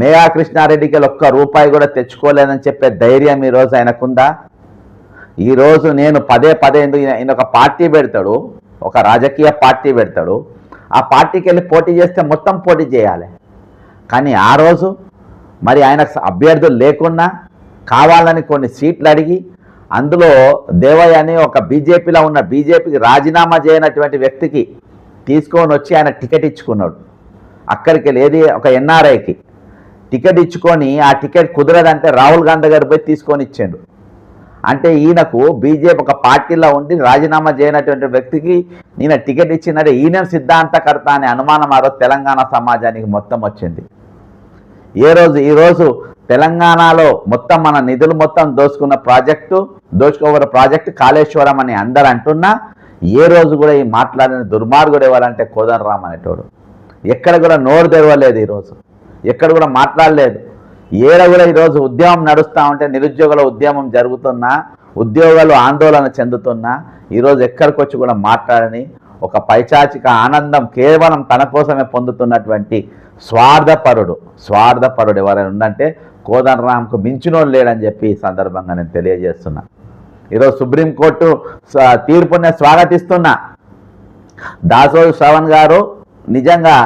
మేఘా కృష్ణారెడ్డికి ఒక్క రూపాయి కూడా తెచ్చుకోలేదని చెప్పే ధైర్యం ఈరోజు ఆయనకుందా? ఈరోజు నేను పదే పదే ఈయన ఒక పార్టీ పెడతాడు, ఒక రాజకీయ పార్టీ పెడతాడు, ఆ పార్టీకి వెళ్ళి పోటీ చేస్తే మొత్తం పోటీ చేయాలి. కానీ ఆ రోజు మరి ఆయన అభ్యర్థులు లేకున్నా కావాలని కొన్ని సీట్లు అడిగి అందులో దేవయ్య అని ఒక బీజేపీకి రాజీనామా చేయనటువంటి వ్యక్తికి తీసుకొని వచ్చి ఆయన టికెట్ ఇచ్చుకున్నాడు. అక్కడికి వెళ్ళి ఒక ఎన్ఆర్ఐకి టికెట్ ఇచ్చుకొని ఆ టికెట్ కుదరదంటే రాహుల్ గాంధీ గారు పోయి తీసుకొని ఇచ్చాడు. అంటే ఈయనకు బీజేపీ ఒక పార్టీలో ఉండి రాజీనామా చేయనటువంటి వ్యక్తికి ఈయన టికెట్ ఇచ్చినట్టే ఈయన సిద్ధాంతకర్త అనే అనుమానం ఆ రోజు తెలంగాణ సమాజానికి మొత్తం వచ్చింది. ఈరోజు తెలంగాణలో మొత్తం మన నిధులు మొత్తం దోచుకోబోయే ప్రాజెక్టు కాళేశ్వరం అని అందరు అంటున్నా ఏ రోజు కూడా ఈ మాట్లాడిన దుర్మార్గుడు ఎవరంటే కోదండరామ్ అనేటోడు. ఎక్కడ కూడా నోరు తెరవలేదు, ఈరోజు ఎక్కడ కూడా మాట్లాడలేదు. కూడా ఈరోజు ఉద్యమం నడుస్తూ ఉంటే నిరుద్యోగుల ఉద్యమం జరుగుతున్నా, ఉద్యోగాలు ఆందోళన చెందుతున్నా ఈరోజు ఎక్కడికి వచ్చి కూడా మాట్లాడని ఒక పైచాచిక ఆనందం కేవలం తన కోసమే పొందుతున్నటువంటి స్వార్థపరుడు ఎవరైనా ఉందంటే కోదండరామ్కు మించినోడు లేడని చెప్పి ఈ సందర్భంగా నేను తెలియజేస్తున్నా. ఈరోజు సుప్రీంకోర్టు తీర్పునే స్వాగతిస్తున్నా. దాసోజు శ్రవణ్ గారు నిజంగా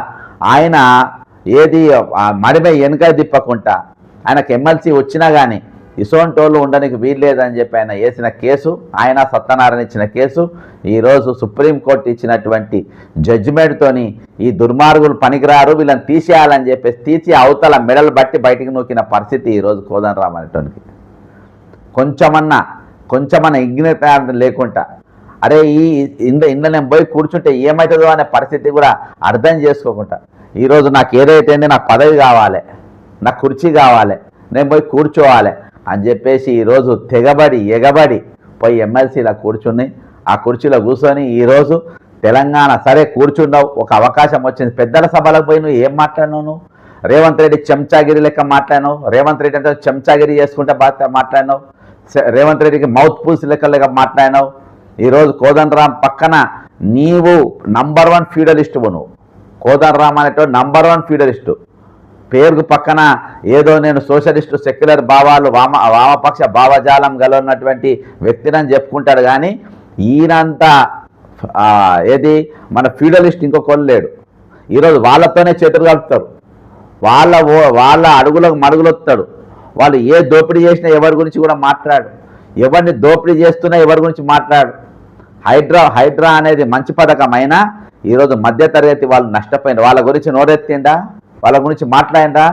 ఆయన మడిమే వెనుక తిప్పకుండా ఆయనకు ఎమ్మెల్సీ వచ్చినా కానీ ఇసోంటోళ్ళు ఉండడానికి వీల్లేదని చెప్పి ఆయన వేసిన కేసు, ఆయన సత్యనారాయణ ఇచ్చిన కేసు ఈరోజు సుప్రీంకోర్టు ఇచ్చినటువంటి జడ్జిమెంట్తోని ఈ దుర్మార్గులు పనికిరారు, వీళ్ళని తీసేయాలని చెప్పేసి తీసి అవతల మెడలు బట్టి బయటికి నూకిన పరిస్థితి ఈరోజు కోదండరామ్ అనేటోనికి. కొంచెమన్నా ఇగ్నెట్ లేకుండా అరే ఇంట్లో నేను పోయి కూర్చుంటే ఏమవుతుందో అనే పరిస్థితి కూడా అర్థం చేసుకోకుండా ఈరోజు నాకు ఏదైతే నాకు పదవి కావాలి, నాకు కుర్చీ కావాలి, నేను పోయి కూర్చోవాలి అని చెప్పేసి ఈరోజు ఎగబడి పోయి ఎమ్మెల్సీలో కూర్చుని ఆ కుర్చీలో కూర్చొని ఈరోజు తెలంగాణ సరే కూర్చున్నావు, ఒక అవకాశం వచ్చింది. పెద్దల సభలకు పోయి నువ్వు ఏం మాట్లాడినావు? నువ్వు రేవంత్ రెడ్డి చెంచాగిరి లెక్క మాట్లాడినావు. రేవంత్ రెడ్డి అంటే చెంచాగిరి చేసుకుంటే బాగా మాట్లాడినావు. రేవంత్ రెడ్డికి మౌత్ పూల్స్ లెక్క మాట్లాడినావు. ఈరోజు కోదండరామ్ పక్కన నీవు నంబర్ 1 ఫీడలిస్టువు. నువ్వు కోదండరామ్ అనేటువంటి నంబర్ 1 ఫీడలిస్టు. పేరుకు పక్కన ఏదో నేను సోషలిస్టు సెక్యులర్ భావాలు వామపక్ష భావజాలం గలన్నటువంటి వ్యక్తిని చెప్పుకుంటాడు. కానీ ఈయనంతా మన ఫీడలిస్ట్ ఇంకొకరు లేడు. ఈరోజు వాళ్ళతోనే చేతులు కలుపుతారు, వాళ్ళ అడుగులకు మడుగులొస్తాడు. వాళ్ళు ఏ దోపిడీ చేసినా ఎవరి గురించి కూడా మాట్లాడు, ఎవరిని దోపిడీ చేస్తున్నా ఎవరి గురించి మాట్లాడు. హైడ్రా అనేది మంచి పథకం అయినా ఈరోజు మధ్యతరగతి వాళ్ళు నష్టపోయినారు. వాళ్ళ గురించి నోరెత్తిండా? వాళ్ళ గురించి మాట్లాడిందా?